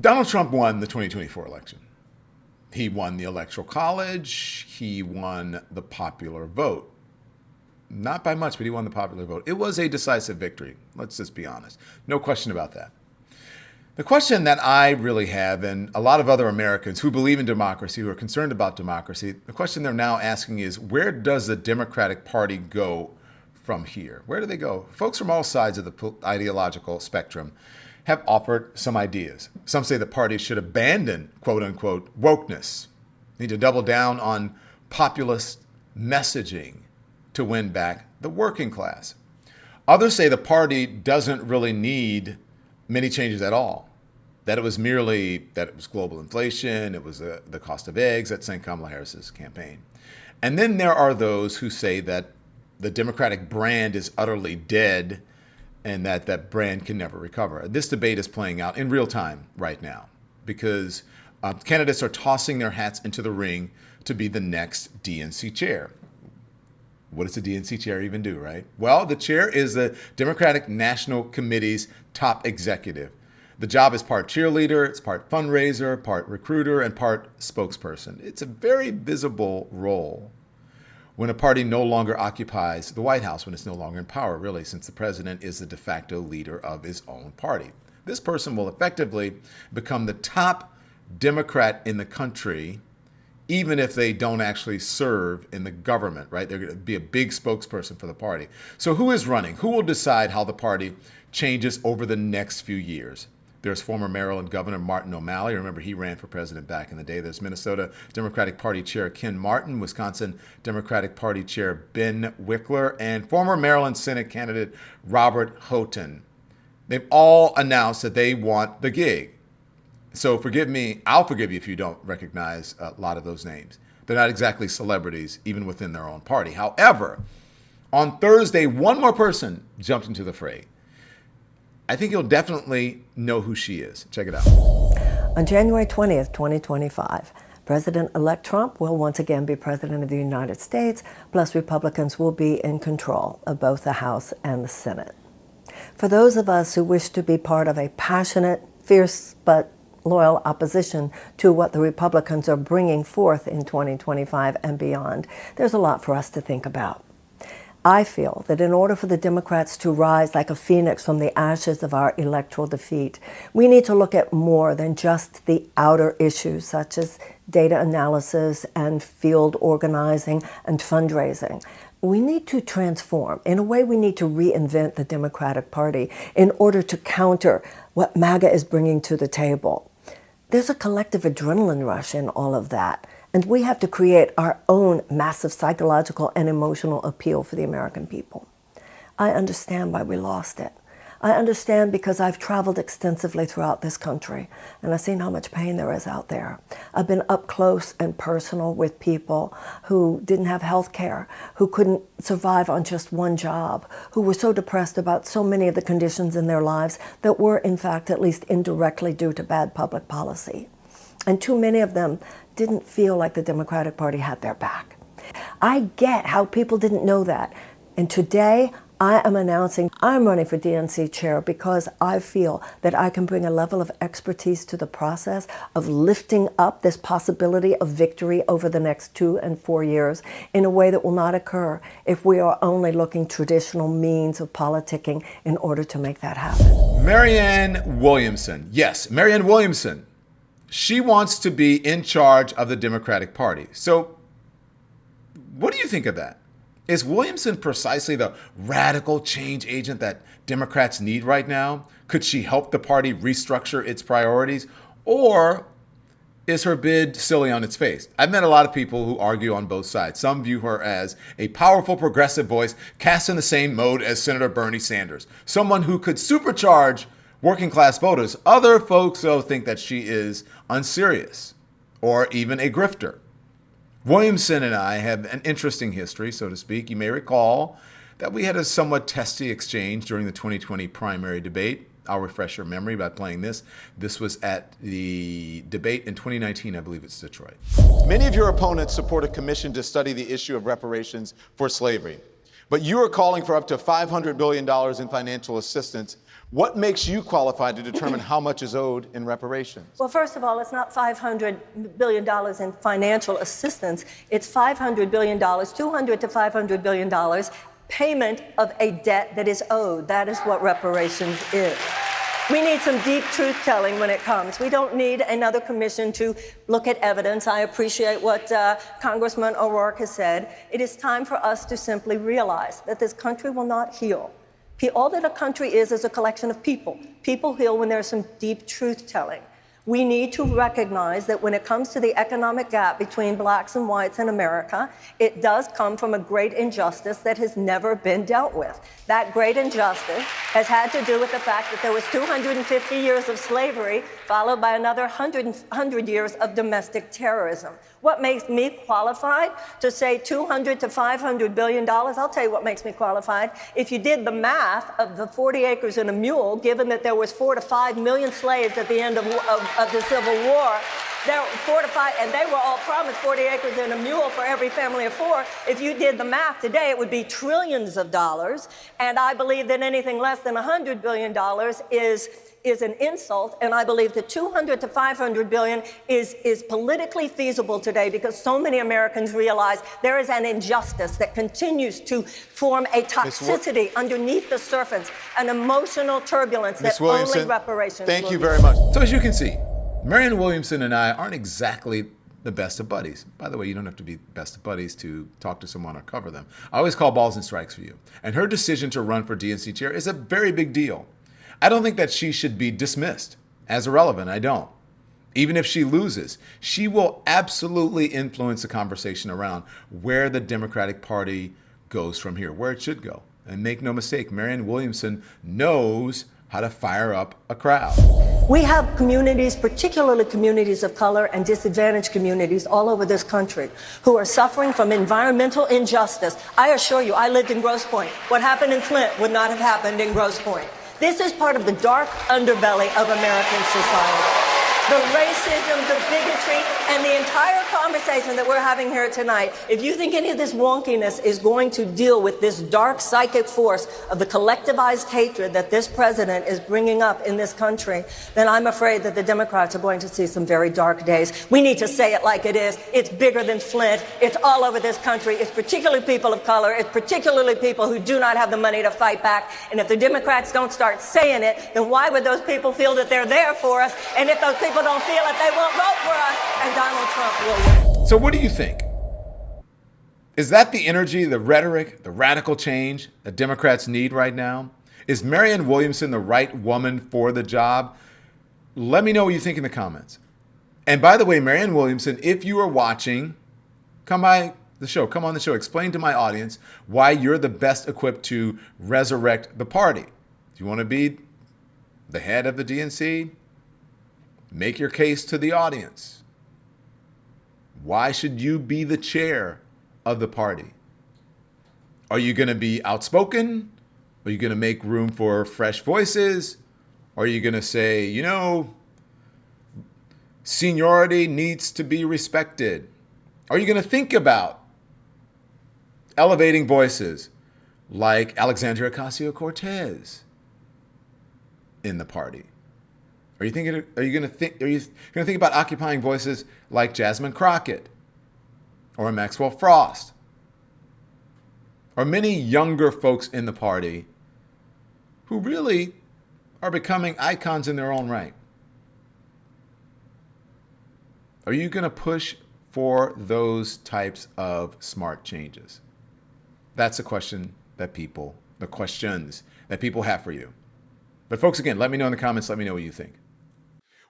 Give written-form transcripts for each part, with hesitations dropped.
Donald Trump won the 2024 election. He won the Electoral College. He won the popular vote. Not by much, but he won the popular vote. It was a decisive victory. Let's just be honest. No question about that. The question that I really have, and a lot of other Americans who believe in democracy, who are concerned about democracy, the question they're now asking is, where does the Democratic Party go from here? Where do they go? Folks from all sides of the ideological spectrum have offered some ideas. Some say the party should abandon, quote unquote, wokeness. Need to double down on populist messaging to win back the working class. Others say the party doesn't really need many changes at all. That it was global inflation, it was the cost of eggs that sank Kamala Harris's campaign. And then there are those who say that the Democratic brand is utterly dead and that brand can never recover. This debate is playing out in real time right now because candidates are tossing their hats into the ring to be the next DNC chair. What does the DNC chair even do, right? Well, the chair is the Democratic National Committee's top executive. The job is part cheerleader, it's part fundraiser, part recruiter, and part spokesperson. It's a very visible role when a party no longer occupies the White House, when it's no longer in power, really, since the president is the de facto leader of his own party. This person will effectively become the top Democrat in the country, even if they don't actually serve in the government, right? They're going to be a big spokesperson for the party. So who is running? Who will decide how the party changes over the next few years? There's former Maryland Governor Martin O'Malley. Remember, he ran for president back in the day. There's Minnesota Democratic Party Chair Ken Martin, Wisconsin Democratic Party Chair Ben Wickler, and former Maryland Senate candidate Robert Houghton. They've all announced that they want the gig. So forgive me, I'll forgive you if you don't recognize a lot of those names. They're not exactly celebrities, even within their own party. However, on Thursday, one more person jumped into the fray. I think you'll definitely know who she is. Check it out. On January 20th, 2025, President-elect Trump will once again be president of the United States, plus Republicans will be in control of both the House and the Senate. For those of us who wish to be part of a passionate, fierce, but loyal opposition to what the Republicans are bringing forth in 2025 and beyond, there's a lot for us to think about. I feel that in order for the Democrats to rise like a phoenix from the ashes of our electoral defeat, we need to look at more than just the outer issues such as data analysis and field organizing and fundraising. We need to transform. In a way, we need to reinvent the Democratic Party in order to counter what MAGA is bringing to the table. There's a collective adrenaline rush in all of that. And we have to create our own massive psychological and emotional appeal for the American people. I understand why we lost it. I understand because I've traveled extensively throughout this country, and I've seen how much pain there is out there. I've been up close and personal with people who didn't have health care, who couldn't survive on just one job, who were so depressed about so many of the conditions in their lives that were, in fact, at least indirectly due to bad public policy. And too many of them didn't feel like the Democratic Party had their back. I get how people didn't know that. And today, I am announcing I'm running for DNC chair because I feel that I can bring a level of expertise to the process of lifting up this possibility of victory over the next 2 and 4 years in a way that will not occur if we are only looking traditional means of politicking in order to make that happen. Marianne Williamson. Yes, Marianne Williamson. She wants to be in charge of the Democratic Party. So what do you think of that? Is Williamson precisely the radical change agent that Democrats need right now? Could she help the party restructure its priorities? Or is her bid silly on its face? I've met a lot of people who argue on both sides. Some view her as a powerful progressive voice cast in the same mode as Senator Bernie Sanders, someone who could supercharge working class voters. Other folks, though, think that she is unserious or even a grifter. Williamson and I have an interesting history, so to speak. You may recall that we had a somewhat testy exchange during the 2020 primary debate. I'll refresh your memory by playing this. This was at the debate in 2019, I believe it's Detroit. Many of your opponents support a commission to study the issue of reparations for slavery. But you are calling for up to $500 billion in financial assistance What makes you qualified to determine how much is owed in reparations? Well, first of all, it's not $500 billion in financial assistance. It's $500 billion, $200 to $500 billion payment of a debt that is owed. That is what reparations is. We need some deep truth-telling when it comes. We don't need another commission to look at evidence. I appreciate what Congressman O'Rourke has said. It is time for us to simply realize that this country will not heal. All that a country is a collection of people. People heal when there's some deep truth-telling. We need to recognize that when it comes to the economic gap between blacks and whites in America, it does come from a great injustice that has never been dealt with. That great injustice has had to do with the fact that there was 250 years of slavery, followed by another 100 years of domestic terrorism. What makes me qualified to say $200 to $500 billion? I'll tell you what makes me qualified. If you did the math of the 40 acres and a mule, given that there was 4 to 5 million slaves at the end of the Civil War, there were 4 to 5, and they were all promised 40 acres and a mule for every family of 4. If you did the math today, it would be trillions of dollars. And I believe that anything less than $100 billion is an insult, and I believe that $200 to $500 billion is politically feasible today because so many Americans realize there is an injustice that continues to form a toxicity underneath the surface, an emotional turbulence that only reparations thank you will very much. So as you can see, Marianne Williamson and I aren't exactly the best of buddies. By the way, you don't have to be best of buddies to talk to someone or cover them. I always call balls and strikes for you. And her decision to run for DNC chair is a very big deal. I don't think that she should be dismissed as irrelevant. I don't. Even if she loses, she will absolutely influence the conversation around where the Democratic Party goes from here, where it should go. And make no mistake, Marianne Williamson knows how to fire up a crowd. We have communities, particularly communities of color and disadvantaged communities all over this country who are suffering from environmental injustice. I assure you, I lived in Grosse Pointe. What happened in Flint would not have happened in Grosse Pointe. This is part of the dark underbelly of American society. The racism, the bigotry, and the entire conversation that we're having here tonight, if you think any of this wonkiness is going to deal with this dark psychic force of the collectivized hatred that this president is bringing up in this country, then I'm afraid that the Democrats are going to see some very dark days. We need to say it like it is. It's bigger than Flint. It's all over this country. It's particularly people of color. It's particularly people who do not have the money to fight back. And if the Democrats don't start saying it, then why would those people feel that they're there for us? And if those people don't feel it, they won't vote for us, and Donald Trump will win. So what do you think? Is that the energy, the rhetoric, the radical change that Democrats need right now? Is Marianne Williamson the right woman for the job? Let me know what you think in the comments. And by the way, Marianne Williamson, if you are watching, come by the show, come on the show, explain to my audience why you're the best equipped to resurrect the party. Do you want to be the head of the DNC? Make your case to the audience. Why should you be the chair of the party? Are you going to be outspoken? Are you going to make room for fresh voices? Or are you going to say, you know, seniority needs to be respected? Are you going to think about elevating voices like Alexandria Ocasio-Cortez in the party? Are you going to think about occupying voices like Jasmine Crockett or Maxwell Frost or many younger folks in the party who really are becoming icons in their own right? Are you going to push for those types of smart changes? That's the questions that people have for you. But folks, again, let me know in the comments. Let me know what you think.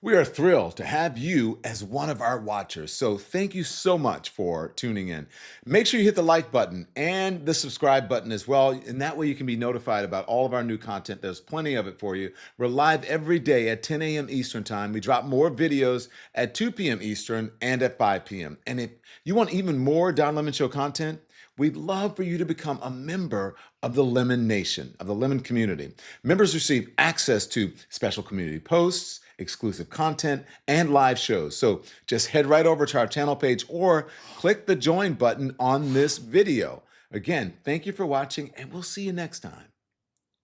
We are thrilled to have you as one of our watchers. So thank you so much for tuning in. Make sure you hit the like button and the subscribe button as well. And that way you can be notified about all of our new content. There's plenty of it for you. We're live every day at 10 a.m. Eastern time. We drop more videos at 2 p.m. Eastern and at 5 p.m. And if you want even more Don Lemon Show content, we'd love for you to become a member of the Lemon Nation, of the Lemon community. Members receive access to special community posts, exclusive content, and live shows. So just head right over to our channel page or click the join button on this video. Again, thank you for watching, and we'll see you next time.